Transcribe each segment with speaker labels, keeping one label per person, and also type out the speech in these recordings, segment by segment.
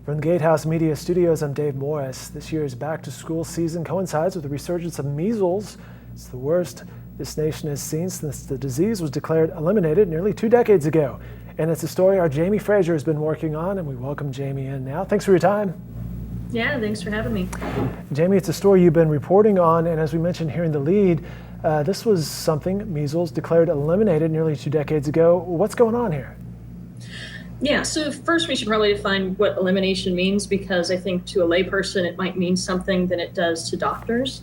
Speaker 1: From the Gatehouse Media Studios, I'm Dave Morris. This year's back-to-school season coincides with the resurgence of measles. It's the worst this nation has seen since the disease was declared eliminated nearly 2 decades ago. And it's a story our Jamie Frazier has been working on, and we welcome Jamie in now. Thanks for your time.
Speaker 2: Yeah, thanks for having me.
Speaker 1: Jamie, it's a story you've been reporting on, and as we mentioned here in the lead, this was something, measles, declared eliminated nearly 2 decades ago. What's going on here?
Speaker 2: Yeah, so first we should probably define what elimination means, because I think to a layperson it might mean something than it does to doctors.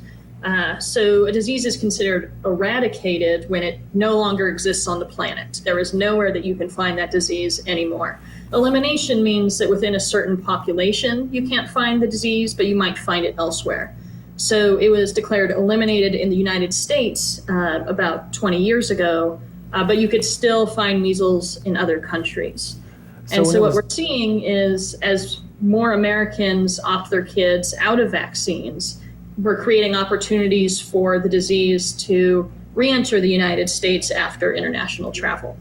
Speaker 2: So a disease is considered eradicated when it no longer exists on the planet. There is nowhere that you can find that disease anymore. Elimination means that within a certain population you can't find the disease, but you might find it elsewhere. So it was declared eliminated in the United States about 20 years ago, but you could still find measles in other countries. So what we're seeing is, as more Americans opt their kids out of vaccines, we're creating opportunities for the disease to re-enter the United States after international travel.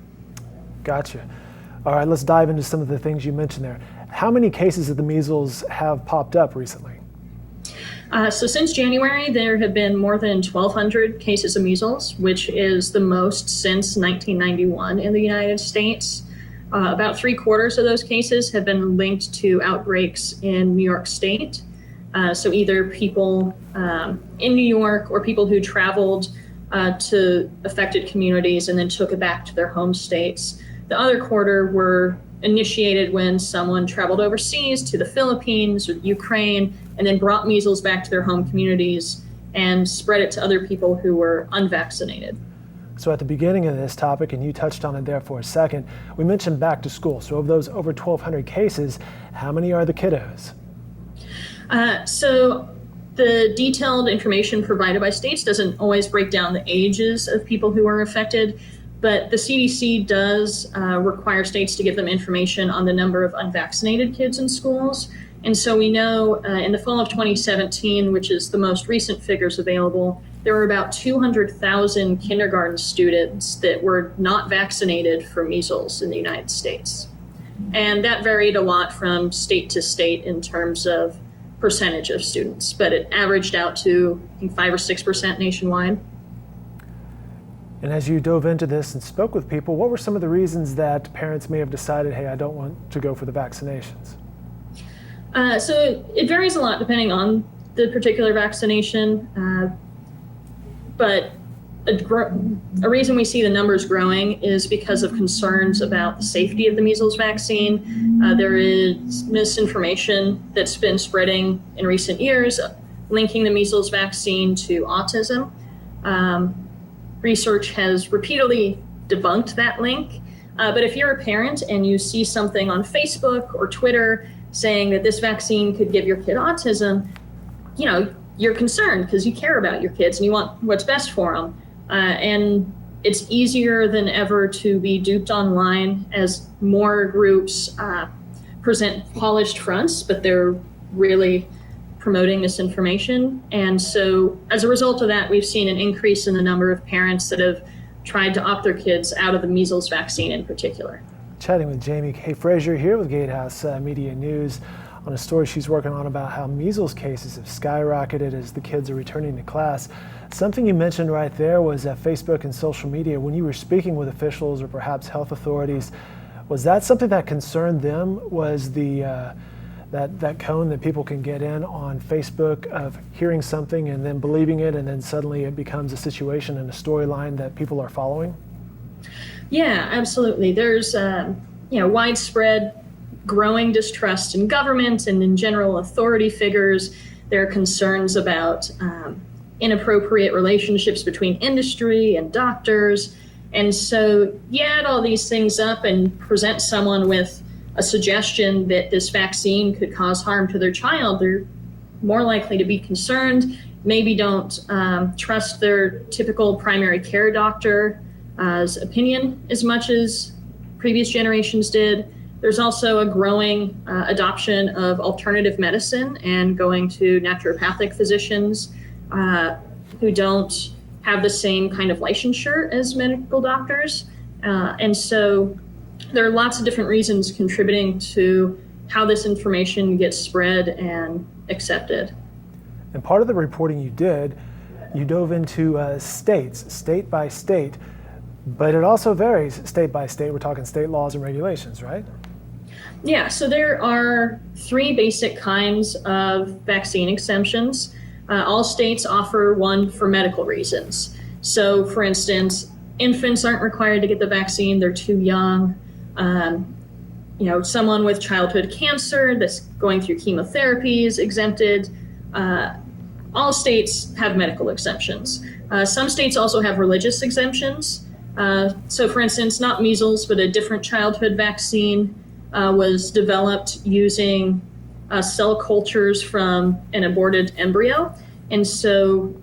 Speaker 1: Gotcha. All right, let's dive into some of the things you mentioned there. How many cases of the measles have popped up recently?
Speaker 2: So since January, there have been more than 1,200 cases of measles, which is the most since 1991 in the United States. About 3/4 of those cases have been linked to outbreaks in New York State. So either people in New York or people who traveled to affected communities and then took it back to their home states. The other quarter were initiated when someone traveled overseas to the Philippines or Ukraine and then brought measles back to their home communities and spread it to other people who were unvaccinated.
Speaker 1: So at the beginning of this topic, and you touched on it there for a second, we mentioned back to school. So of those over 1,200 cases, how many are the kiddos?
Speaker 2: So the detailed information provided by states doesn't always break down the ages of people who are affected, but the CDC does require states to give them information on the number of unvaccinated kids in schools. And so we know in the fall of 2017, which is the most recent figures available, there were about 200,000 kindergarten students that were not vaccinated for measles in the United States. And that varied a lot from state to state in terms of percentage of students, but it averaged out to, I think, 5 or 6% nationwide.
Speaker 1: And as you dove into this and spoke with people, what were some of the reasons that parents may have decided, hey, I don't want to go for the vaccinations?
Speaker 2: So it varies a lot depending on the particular vaccination, but a reason we see the numbers growing is because of concerns about the safety of the measles vaccine. There is misinformation that's been spreading in recent years, linking the measles vaccine to autism. Research has repeatedly debunked that link. But if you're a parent and you see something on Facebook or Twitter saying that this vaccine could give your kid autism, you're concerned because you care about your kids and you want what's best for them. And it's easier than ever to be duped online as more groups present polished fronts, but they're really promoting misinformation. And so as a result of that, we've seen an increase in the number of parents that have tried to opt their kids out of the measles vaccine in particular.
Speaker 1: Chatting with Jamie K. Frazier here with Gatehouse Media News on a story she's working on about how measles cases have skyrocketed as the kids are returning to class. Something you mentioned right there was Facebook and social media. When you were speaking with officials or perhaps health authorities, was that something that concerned them? Was the that cone that people can get in on Facebook of hearing something and then believing it, and then suddenly it becomes a situation and a storyline that people are following?
Speaker 2: Yeah, absolutely. There's widespread growing distrust in government and in general authority figures. There are concerns about inappropriate relationships between industry and doctors. And so you add all these things up and present someone with a suggestion that this vaccine could cause harm to their child, they're more likely to be concerned, maybe don't trust their typical primary care doctor's opinion as much as previous generations did. There's also a growing adoption of alternative medicine and going to naturopathic physicians who don't have the same kind of licensure as medical doctors. And so there are lots of different reasons contributing to how this information gets spread and accepted.
Speaker 1: And part of the reporting you did, you dove into states, state by state, but it also varies state by state. We're talking state laws and regulations, right?
Speaker 2: Yeah, so there are 3 basic kinds of vaccine exemptions. All states offer one for medical reasons. So, for instance, infants aren't required to get the vaccine, they're too young. Someone with childhood cancer that's going through chemotherapy is exempted. All states have medical exemptions. Some states also have religious exemptions. So, for instance, not measles, but a different childhood vaccine was developed using cell cultures from an aborted embryo. And so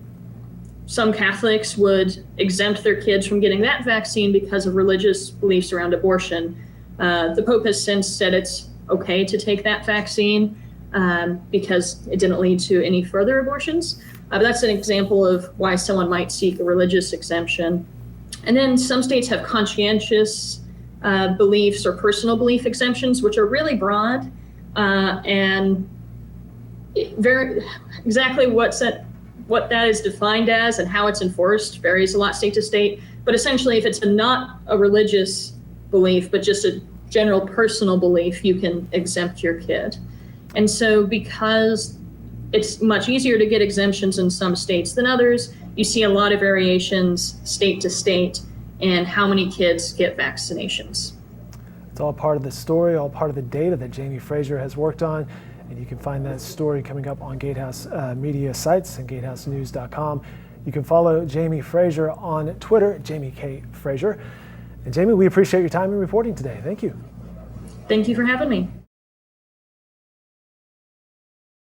Speaker 2: some Catholics would exempt their kids from getting that vaccine because of religious beliefs around abortion. The Pope has since said it's okay to take that vaccine because it didn't lead to any further abortions. But that's an example of why someone might seek a religious exemption. And then some states have conscientious beliefs or personal belief exemptions, which are really broad and very exactly what that is defined as and how it's enforced varies a lot state to state. But essentially, if it's not a religious belief, but just a general personal belief, you can exempt your kid. And so because it's much easier to get exemptions in some states than others, you see a lot of variations state to state in how many kids get vaccinations.
Speaker 1: It's all part of the story, all part of the data that Jamie Fraser has worked on. And you can find that story coming up on Gatehouse Media sites and gatehousenews.com. You can follow Jamie Fraser on Twitter, Jamie K. Fraser. And Jamie, we appreciate your time and reporting today. Thank you.
Speaker 2: Thank you for having me.